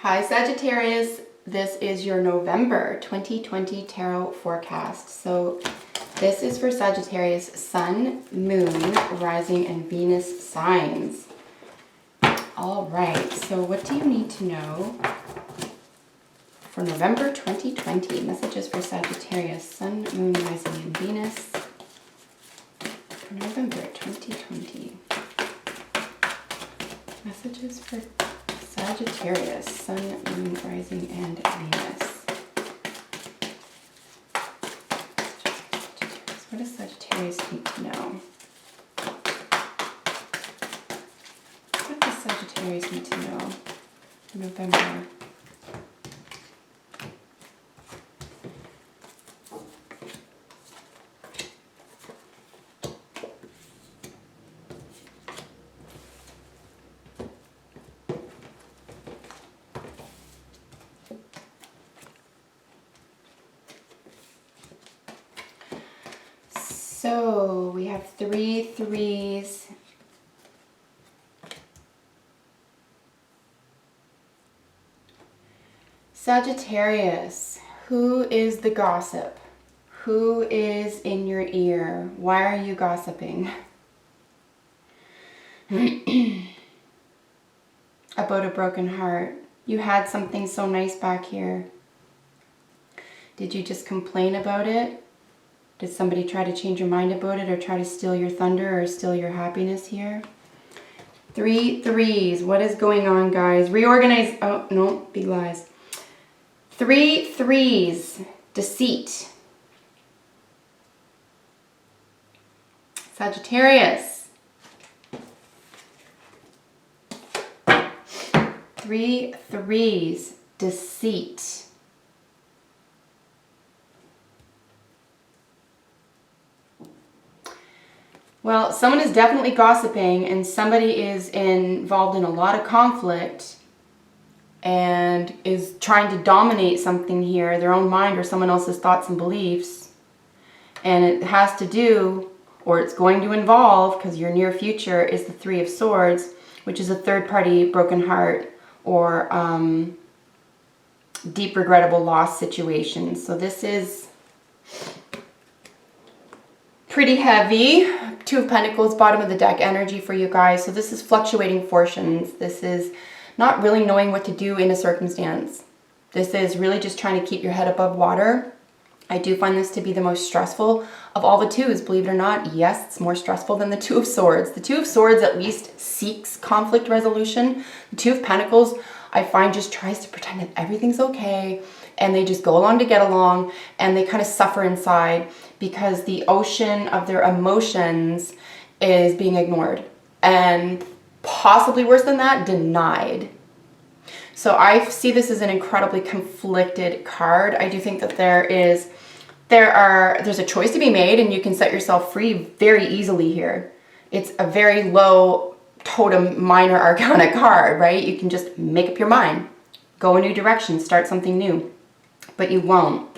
Hi Sagittarius, this is your November 2020 tarot forecast. So this is for Sagittarius Sun, Moon, Rising, and Venus signs. All right, so what do you need to know for November 2020? Messages for Sagittarius Sun, Moon, Rising, and Venus for November 2020. Messages for Sagittarius, Sun, Moon, Rising, and Venus. What does Sagittarius need to know? What does Sagittarius need to know in November? So we have 3 threes. Sagittarius, who is the gossip? Who is in your ear? Why are you gossiping? About a broken heart. You had something so nice back here. Did you just complain about it? Did somebody try to change your mind about it or try to steal your thunder or steal your happiness here? 3 threes. What is going on, guys? Reorganize. Oh, no, big lies. 3 threes. Deceit. Sagittarius. 3 threes. Deceit. Well, someone is definitely gossiping and somebody is involved in a lot of conflict and is trying to dominate something here, their own mind or someone else's thoughts and beliefs. And it has to do, or it's going to involve, because your near future is the 3 of Swords, which is a third-party broken heart or deep regrettable loss situation. So this is pretty heavy. 2 of Pentacles, bottom of the deck energy for you guys. So this is fluctuating fortunes. This is not really knowing what to do in a circumstance. This is really just trying to keep your head above water. I do find this to be the most stressful of all the 2s, believe it or not. Yes, it's more stressful than the 2 of Swords. The 2 of Swords at least seeks conflict resolution. The 2 of Pentacles, I find, just tries to pretend that everything's okay and they just go along to get along and they kind of suffer inside because the ocean of their emotions is being ignored and possibly worse than that, denied. So I see this as an incredibly conflicted card. I do think that there's a choice to be made and you can set yourself free very easily here. It's a very low totem minor arcana card, right? You can just make up your mind, go a new direction, start something new, but you won't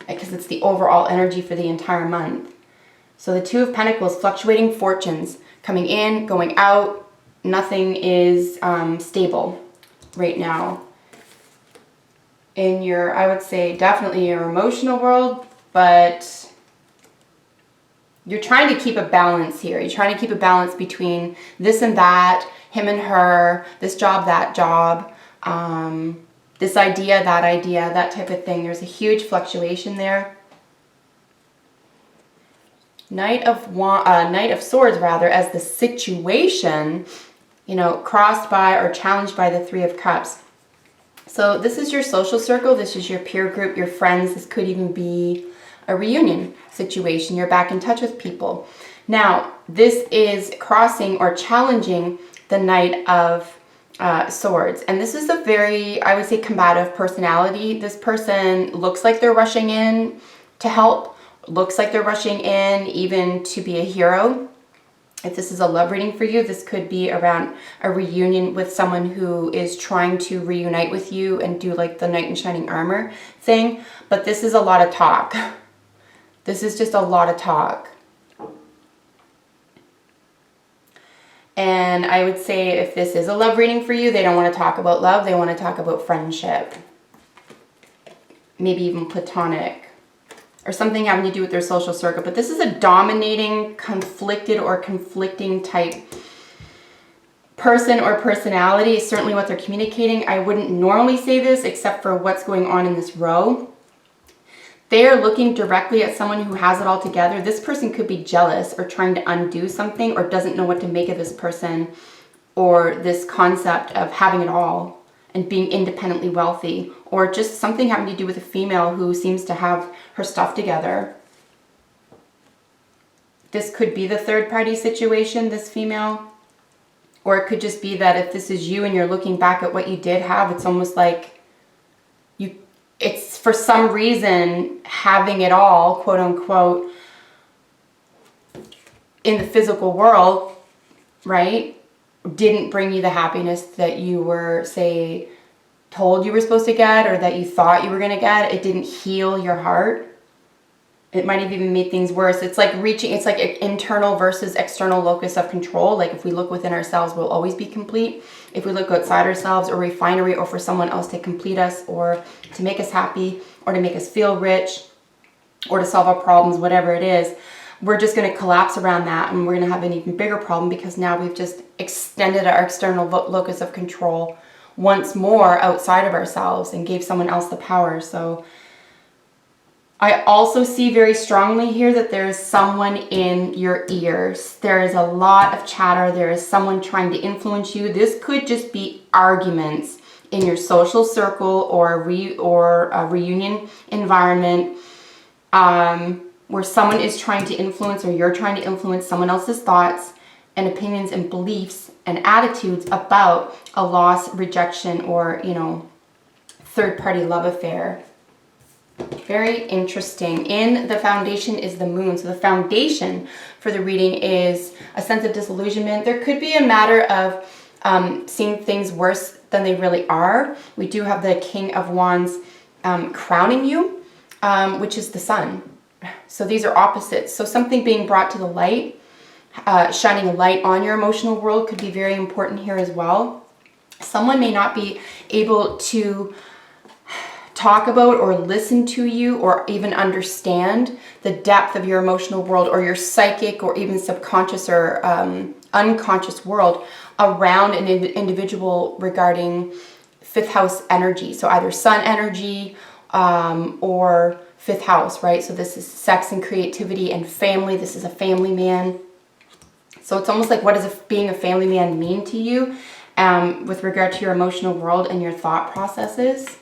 because it's the overall energy for the entire month. So the 2 of Pentacles, fluctuating fortunes, coming in, going out, nothing is stable right now in your, I would say, definitely your emotional world, but you're trying to keep a balance here. You're trying to keep a balance between this and that, him and her, this job, that job, this idea, that type of thing. There's a huge fluctuation there. Knight of Swords, rather, as the situation, you know, crossed by or challenged by the 3 of Cups. So this is your social circle. This is your peer group, your friends. This could even be a reunion situation. You're back in touch with people. Now, this is crossing or challenging the Knight of Swords. And this is a very, I would say, combative personality. This person looks like they're rushing in to help, looks like they're rushing in even to be a hero. If this is a love reading for you, this could be around a reunion with someone who is trying to reunite with you and do like the knight in shining armor thing. But this is a lot of talk. This is just a lot of talk. And I would say if this is a love reading for you, they don't want to talk about love. They want to talk about friendship. Maybe even platonic. Or something having to do with their social circle. But this is a dominating, conflicted, or conflicting type person or personality. Is certainly what they're communicating. I wouldn't normally say this except for what's going on in this row. They are looking directly at someone who has it all together. This person could be jealous or trying to undo something or doesn't know what to make of this person or this concept of having it all and being independently wealthy, or just something having to do with a female who seems to have her stuff together. This could be the third party situation, this female, or it could just be that if this is you and you're looking back at what you did have, it's almost like it's for some reason having it all, quote unquote, in the physical world, right, didn't bring you the happiness that you were, say, told you were supposed to get or that you thought you were going to get. It didn't heal your heart. It might have even made things worse. It's like it's like an internal versus external locus of control. Like if we look within ourselves, we'll always be complete. If we look outside ourselves or refinery or for someone else to complete us or to make us happy or to make us feel rich or to solve our problems, whatever it is, we're just going to collapse around that and we're going to have an even bigger problem because now we've just extended our external locus of control once more outside of ourselves and gave someone else the power. So I also see very strongly here that there is someone in your ears. There is a lot of chatter. There is someone trying to influence you. This could just be arguments in your social circle or a reunion environment where someone is trying to influence or you're trying to influence someone else's thoughts and opinions and beliefs and attitudes about a loss, rejection, or, third-party love affair. Very interesting. In the foundation is the moon. So the foundation for the reading is a sense of disillusionment. There could be a matter of seeing things worse than they really are. We do have the King of Wands crowning you, which is the sun. So these are opposites. So something being brought to the light, shining a light on your emotional world could be very important here as well. Someone may not be able to talk about or listen to you or even understand the depth of your emotional world or your psychic or even subconscious or unconscious world around an individual regarding fifth house energy. So either sun energy or fifth house, right? So this is sex and creativity and family. This is a family man. So it's almost like what does being a family man mean to you with regard to your emotional world and your thought processes?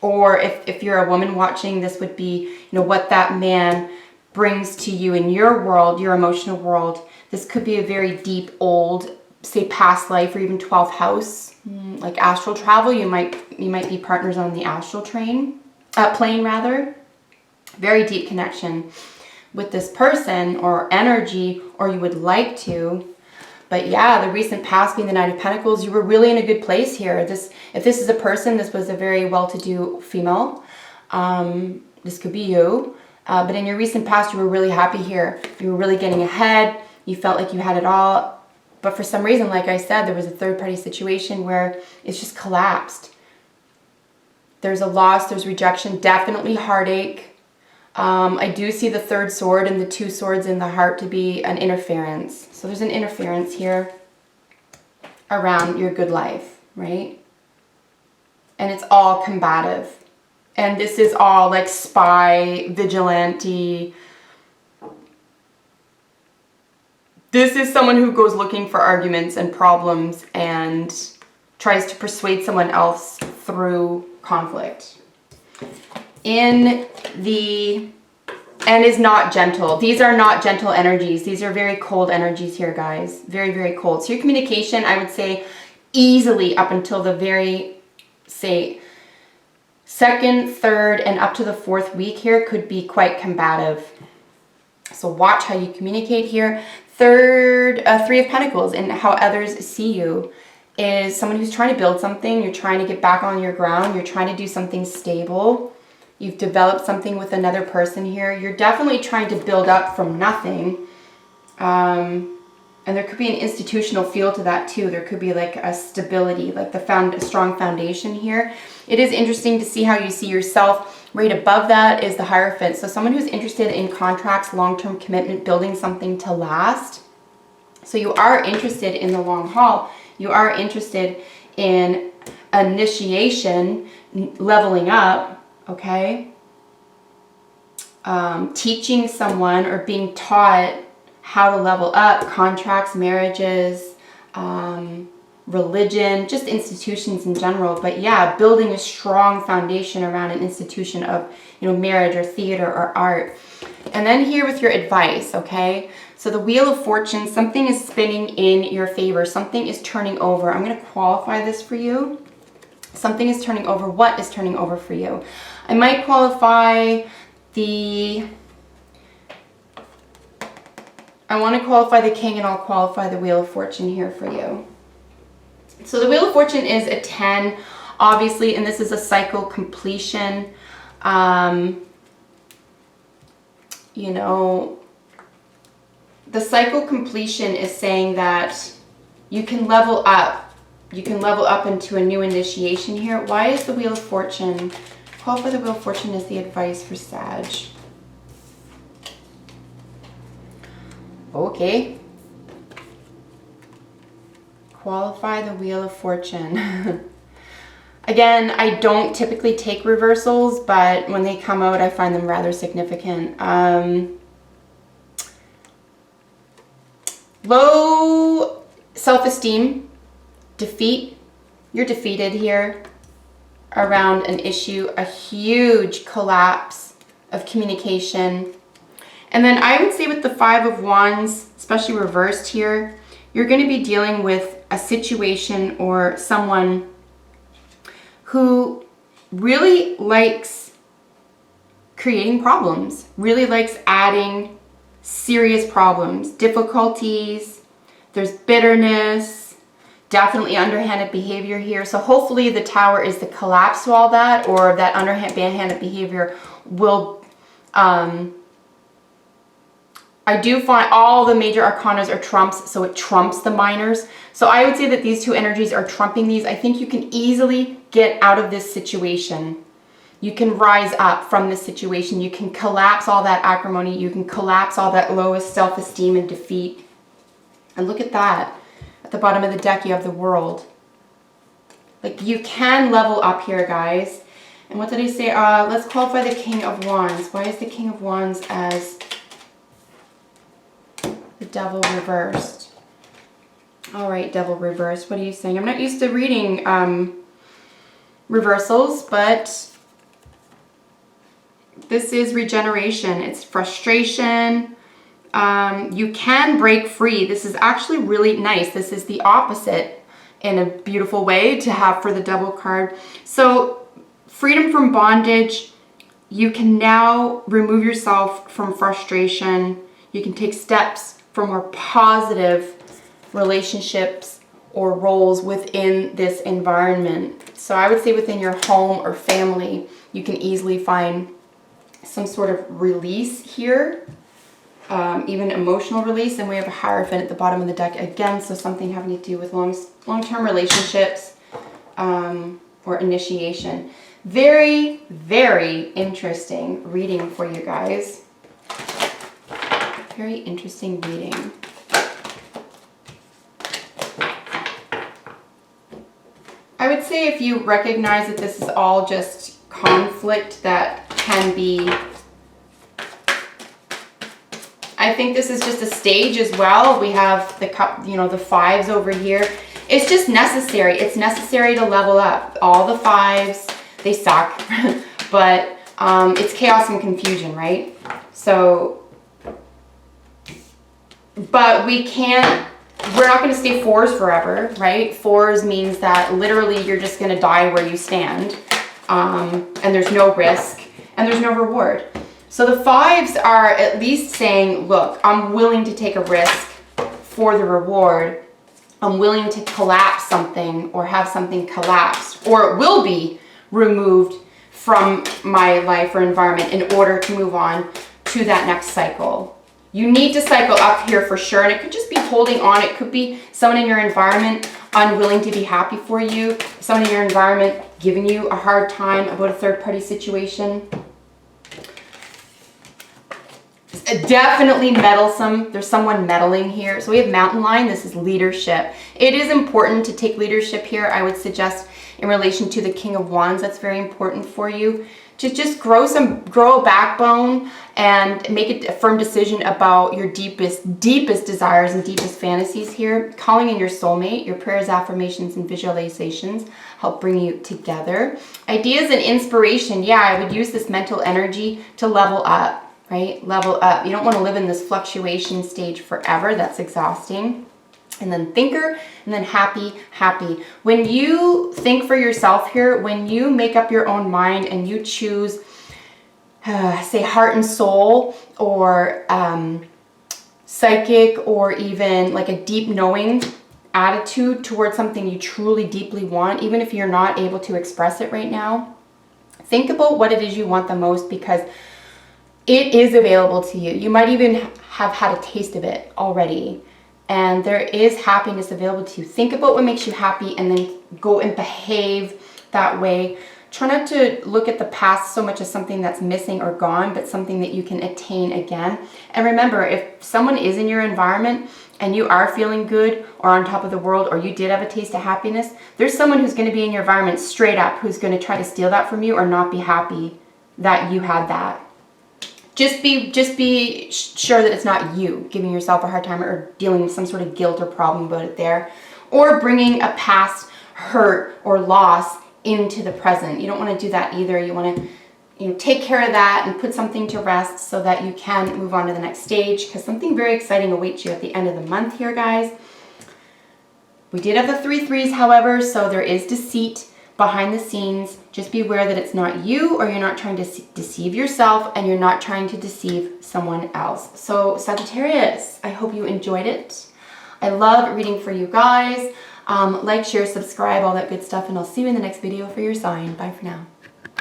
Or if you're a woman watching, this would be, what that man brings to you in your world, your emotional world. This could be a very deep, old, say past life or even 12th house, like astral travel. You might be partners on the astral plane rather. Very deep connection with this person or energy, or you would like to. But yeah, the recent past being the Knight of Pentacles, you were really in a good place here. If this is a person, this was a very well-to-do female. This could be you. But in your recent past, you were really happy here. You were really getting ahead. You felt like you had it all. But for some reason, like I said, there was a third-party situation where it's just collapsed. There's a loss, there's rejection, definitely heartache. I do see the third sword and the two swords in the heart to be an interference. So there's an interference here around your good life, right? And it's all combative. And this is all like spy, vigilante. This is someone who goes looking for arguments and problems and tries to persuade someone else through conflict. And is not gentle. These are not gentle energies. These are very cold energies here, guys. Very, very cold. So your communication, I would say, easily up until the very, say, second, third, and up to the fourth week here could be quite combative. So watch how you communicate here. Three of Pentacles and how others see you is someone who's trying to build something. You're trying to get back on your ground. You're trying to do something stable. You've developed something with another person here. You're definitely trying to build up from nothing. And there could be an institutional feel to that too. There could be like a stability, like a strong foundation here. It is interesting to see how you see yourself. Right above that is the Hierophant. So someone who's interested in contracts, long-term commitment, building something to last. So you are interested in the long haul. You are interested in initiation, leveling up, okay? Teaching someone or being taught how to level up, contracts, marriages, religion, just institutions in general. But yeah, building a strong foundation around an institution of, you know, marriage or theater or art. And then here with your advice, okay? So the Wheel of Fortune, something is spinning in your favor. Something is turning over. I'm going to qualify this for you. Something is turning over. What is turning over for you? I might qualify I want to qualify the King, and I'll qualify the Wheel of Fortune here for you. So the Wheel of Fortune is a 10, obviously, and this is a cycle completion. You know, the cycle completion is saying that you can level up. You can level up into a new initiation here. Why is the Wheel of Fortune? Qualify the Wheel of Fortune as the advice for Sag. Okay. Qualify the Wheel of Fortune. Again, I don't typically take reversals, but when they come out, I find them rather significant. Low self-esteem, defeat. You're defeated here around an issue, a huge collapse of communication. And then I would say with the Five of Wands, especially reversed here, you're going to be dealing with a situation or someone who really likes creating problems, really likes adding serious problems, difficulties. There's bitterness, definitely underhanded behavior here. So hopefully the Tower is the collapse to all that, or that underhanded behavior will I do find all the major arcanas are trumps, so it trumps the minors. So I would say that these two energies are trumping these. I think you can easily get out of this situation. You can rise up from this situation. You can collapse all that acrimony. You can collapse all that lowest self-esteem and defeat. And look at that. At the bottom of the deck, you have the World. Like, you can level up here, guys. And what did I say? Let's qualify the King of Wands. Why is the King of Wands as the Devil reversed? All right, Devil reversed. What are you saying? I'm not used to reading reversals, but this is regeneration. It's frustration. You can break free. This is actually really nice. This is the opposite in a beautiful way to have for the Devil card. So freedom from bondage. You can now remove yourself from frustration. You can take steps for more positive relationships or roles within this environment. So I would say within your home or family, you can easily find some sort of release here, even emotional release. And we have a Hierophant at the bottom of the deck again, so something having to do with long-term relationships or initiation. Very, very interesting reading for you guys. Very interesting reading. I would say if you recognize that this is all just conflict that can be, I think this is just a stage as well. We have the cup, you know, the fives over here. It's just necessary. It's necessary to level up. All the fives, they suck, but it's chaos and confusion, right? So, but we're not going to stay fours forever, right? Fours means that literally you're just going to die where you stand, and there's no risk and there's no reward. So the fives are at least saying, look, I'm willing to take a risk for the reward. I'm willing to collapse something or have something collapsed, or it will be removed from my life or environment in order to move on to that next cycle. You need to cycle up here for sure. And it could just be holding on. It could be someone in your environment unwilling to be happy for you. Someone in your environment giving you a hard time about a third-party situation. Definitely meddlesome. There's someone meddling here. So we have mountain lion. This is leadership. It is important to take leadership here. I would suggest in relation to the King of Wands, that's very important for you. To just grow a backbone and make a firm decision about your deepest desires and deepest fantasies here. Calling in your soulmate, your prayers, affirmations, and visualizations help bring you together. Ideas and inspiration. Yeah, I would use this mental energy to level up. Right? Level up. You don't want to live in this fluctuation stage forever. That's exhausting. And then thinker, and then happy. When you think for yourself here, when you make up your own mind and you choose, say, heart and soul, or psychic, or even like a deep knowing attitude towards something you truly deeply want, even if you're not able to express it right now, think about what it is you want the most, because it is available to you. You might even have had a taste of it already. And there is happiness available to you. Think about what makes you happy and then go and behave that way. Try not to look at the past so much as something that's missing or gone, but something that you can attain again. And remember, if someone is in your environment and you are feeling good or on top of the world, or you did have a taste of happiness, there's someone who's going to be in your environment straight up who's going to try to steal that from you or not be happy that you had that. Just be sure that it's not you giving yourself a hard time or dealing with some sort of guilt or problem about it there, or bringing a past hurt or loss into the present. You don't want to do that either. You want to take care of that and put something to rest so that you can move on to the next stage, because something very exciting awaits you at the end of the month here, guys. We did have the 3 threes, however, so there is deceit behind the scenes. Just be aware that it's not you, or you're not trying to deceive yourself, and you're not trying to deceive someone else. So Sagittarius, I hope you enjoyed it. I love reading for you guys. Like, share, subscribe, all that good stuff, and I'll see you in the next video for your sign. Bye for now.